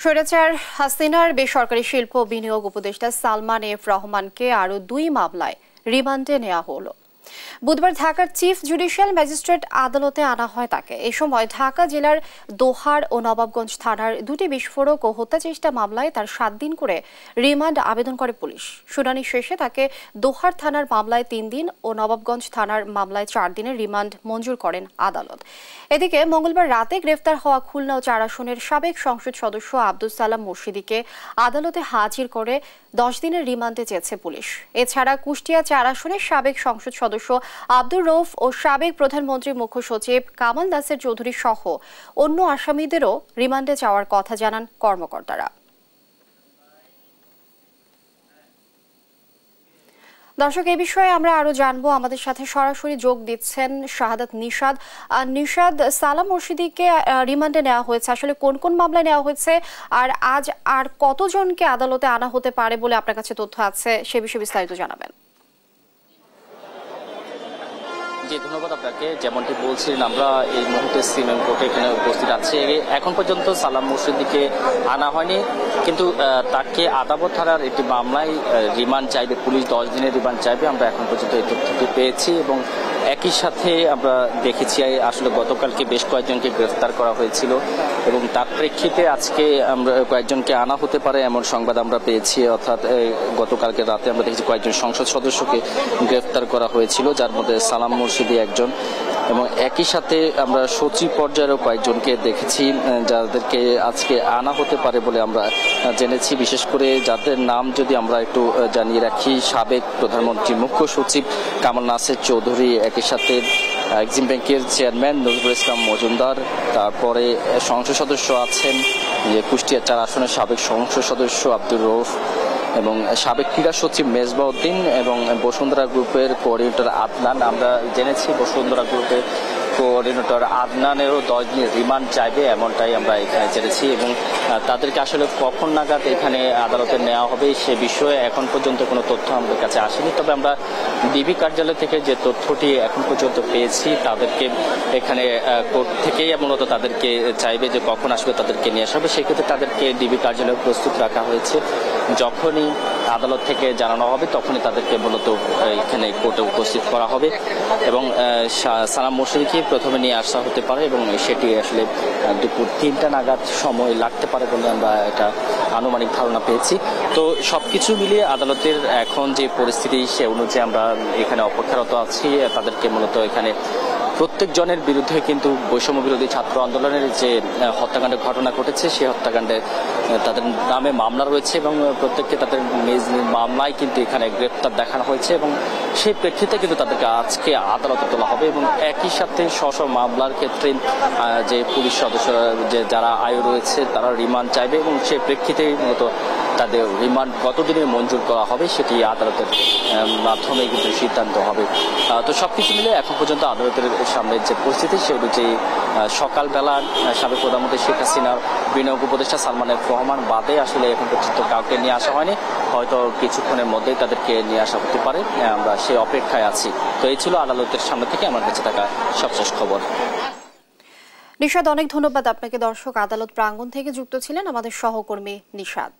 স্বৈরাচার হাসিনার বেসরকারি শিল্প বিনিয়োগ উপদেষ্টা সালমান এফ রহমানকে আরও 2 মামলায় রিমান্ডে নেওয়া হলো। বুধবার ঢাকার চিফ জুডিশিয়াল ম্যাজিস্ট্রেট আদালতে আনা হয় তাকে। এ সময় ঢাকা জেলার দোহার ও নবাবগঞ্জ থানার 2টি বিস্ফোরক ও হত্যাচেষ্টা মামলায় তার 7 দিন করে রিমান্ড আবেদন করে পুলিশ। শুনানি শেষে তাকে দোহার থানার মামলায় 3 দিন ও নবাবগঞ্জ থানার মামলায় 4 দিনের রিমান্ড মঞ্জুর করেন আদালত। এদিকে মঙ্গলবার রাতে গ্রেফতার হওয়া খুলনা ও 4 আসনের সাবেক সংসদ সদস্য আব্দুস সালাম মুর্শিদীকে আদালতে হাজির করে 10 দিনের রিমান্ডে চেয়েছে পুলিশ। এছাড়া কুষ্টিয়া 4 আসনের সাবেক সংসদ সদস্য আব্দুর রউফ ও সাবেক প্রধানমন্ত্রী মুখ্য সচিব কামাল নাসের চৌধুরী সহ অন্য আসামিদেরও রিমান্ডে যাওয়ার কথা জানান কর্মকর্তারা। দর্শক, এই বিষয়ে আমরা আরো জানবো। আমাদের সাথে সরাসরি যোগ দিচ্ছেন শাহাদাত নিশাদ। নিশাদ, সালাম মুর্শিদীকে রিমান্ডে নেওয়া হয়েছে, আসলে কোন কোন মামলায় নেওয়া হয়েছে আর আজ আর কতজনকে আদালতে আনা হতে পারে বলে আপনার কাছে তথ্য আছে, সে বিষয়ে বিস্তারিত জানাবেন। জি, ধন্যবাদ আপনাকে। যেমনটি বলছিলেন, আমরা এই মুহূর্তে সিএমএম কোর্টে এখানে উপস্থিত আছি। এখন পর্যন্ত সালাম মুর্শিদীকে আনা হয়নি, কিন্তু তাকে আদালত থানার একটি মামলায় রিমান্ড চাইবে পুলিশ, 10 দিনের রিমান্ড চাইবে। আমরা এখন পর্যন্ত এই তথ্যটি পেয়েছি এবং একই সাথে আমরা দেখেছি আসলে গতকালকে বেশ কয়েকজনকে গ্রেফতার করা হয়েছিল এবং তার প্রেক্ষিতে আজকে আমরা কয়েকজনকে আনা হতে পারে এমন সংবাদ আমরা পেয়েছি। অর্থাৎ গতকালকে রাতে আমরা দেখেছি কয়েকজন সংসদ সদস্যকে গ্রেফতার করা হয়েছিল, যার মধ্যে সালাম মুর্শিদী একজন, এবং একই সাথে আমরা সচিব পর্যায়েরও কয়েকজনকে দেখেছি যাদেরকে আজকে আনা হতে পারে বলে আমরা জেনেছি। বিশেষ করে যাদের নাম যদি আমরা একটু জানিয়ে রাখি, সাবেক প্রধানমন্ত্রী মুখ্য সচিব কামাল নাসের চৌধুরী, একই সাথে এক্সিম ব্যাংকের চেয়ারম্যান নজরুল ইসলাম মজুমদার, তারপরে সংসদ সদস্য আছেন কুষ্টিয়া 4 আসনের সাবেক সংসদ সদস্য আব্দুর রউফ এবং সাবেক ক্রীড়া সচিব মেজবা উদ্দিন এবং বসুন্ধরা গ্রুপের কোঅর্ডিনেটর আদনান। আমরা জেনেছি বসুন্ধরা গ্রুপের কোঅর্ডিনেটর আদনানেরও 10 দিনের রিমান্ড চাইবে, এমনটাই আমরা এখানে জেনেছি। এবং তাদেরকে আসলে কখন নাগাদ এখানে আদালতে নেওয়া হবে সে বিষয়ে এখন পর্যন্ত কোনো তথ্য আমাদের কাছে আসেনি। তবে আমরা ডিবি কার্যালয় থেকে যে তথ্যটি এখন পর্যন্ত পেয়েছি, তাদেরকে এখানে কোর্ট থেকেই মূলত তাদেরকে চাইবে যে কখন আসবে তাদেরকে নিয়ে আসা হবে। সেক্ষেত্রে তাদেরকে ডিবি কার্যালয়ে প্রস্তুত রাখা হয়েছে। যখনই আদালত থেকে জানানো হবে তখনই তাদেরকে মূলত এখানে কোর্টে উপস্থিত করা হবে এবং সালাম মুর্শিদীকে প্রথমে নিয়ে আসা হতে পারে এবং সেটি আসলে দুপুর 3টা নাগাদ সময় লাগতে পারে বলে আমরা এটা আনুমানিক ধারণা পেয়েছি। তো সবকিছু মিলিয়ে আদালতের এখন যে পরিস্থিতি সে অনুযায়ী আমরা এখানে অপেক্ষারত আছি। তাদেরকে মূলত এখানে প্রত্যেকজনের বিরুদ্ধে কিন্তু বৈষম্য বিরোধী ছাত্র আন্দোলনের যে হত্যাকাণ্ডের ঘটনা ঘটেছে সেই হত্যাকাণ্ডে তাদের নামে মামলা রয়েছে এবং প্রত্যেককে তাদের নিজ নিজ মামলায় কিন্তু এখানে গ্রেপ্তার দেখানো হয়েছে এবং সেই প্রেক্ষিতে কিন্তু তাদেরকে আজকে আদালতে তোলা হবে এবং একই সাথে স্ব মামলার ক্ষেত্রে যে পুলিশ সদস্যরা যে যারা আয়ু রয়েছে তারা রিমান্ড চাইবে এবং সেই প্রেক্ষিতে মূলত তাদের রিমান্ড কতদিনের মঞ্জুর করা হবে সেটি আদালতের মাধ্যমে কিন্তু সিদ্ধান্ত হবে। তো সবকিছু মিলে এখন পর্যন্ত আদালতের সামনে যে পরিস্থিতি সে অনুযায়ী সকালবেলা সাবেক প্রধানমন্ত্রী শেখ হাসিনার বিনিয়োগ উপদেষ্টা সালমান এফ রহমান বাদে আসলে এখন পর্যন্ত কাউকে নিয়ে আসা হয়নি। হয়তো কিছুক্ষণের মধ্যেই তাদেরকে নিয়ে আসা হতে পারে, আমরা সেই অপেক্ষায় আছি। তো এই ছিল আদালতের সামনে থেকে আমার কাছে থাকা সবশেষ খবর। নিশাদ, অনেক ধন্যবাদ আপনাকে। দর্শক, আদালত প্রাঙ্গণ থেকে যুক্ত ছিলেন আমাদের সহকর্মী নিশাদ।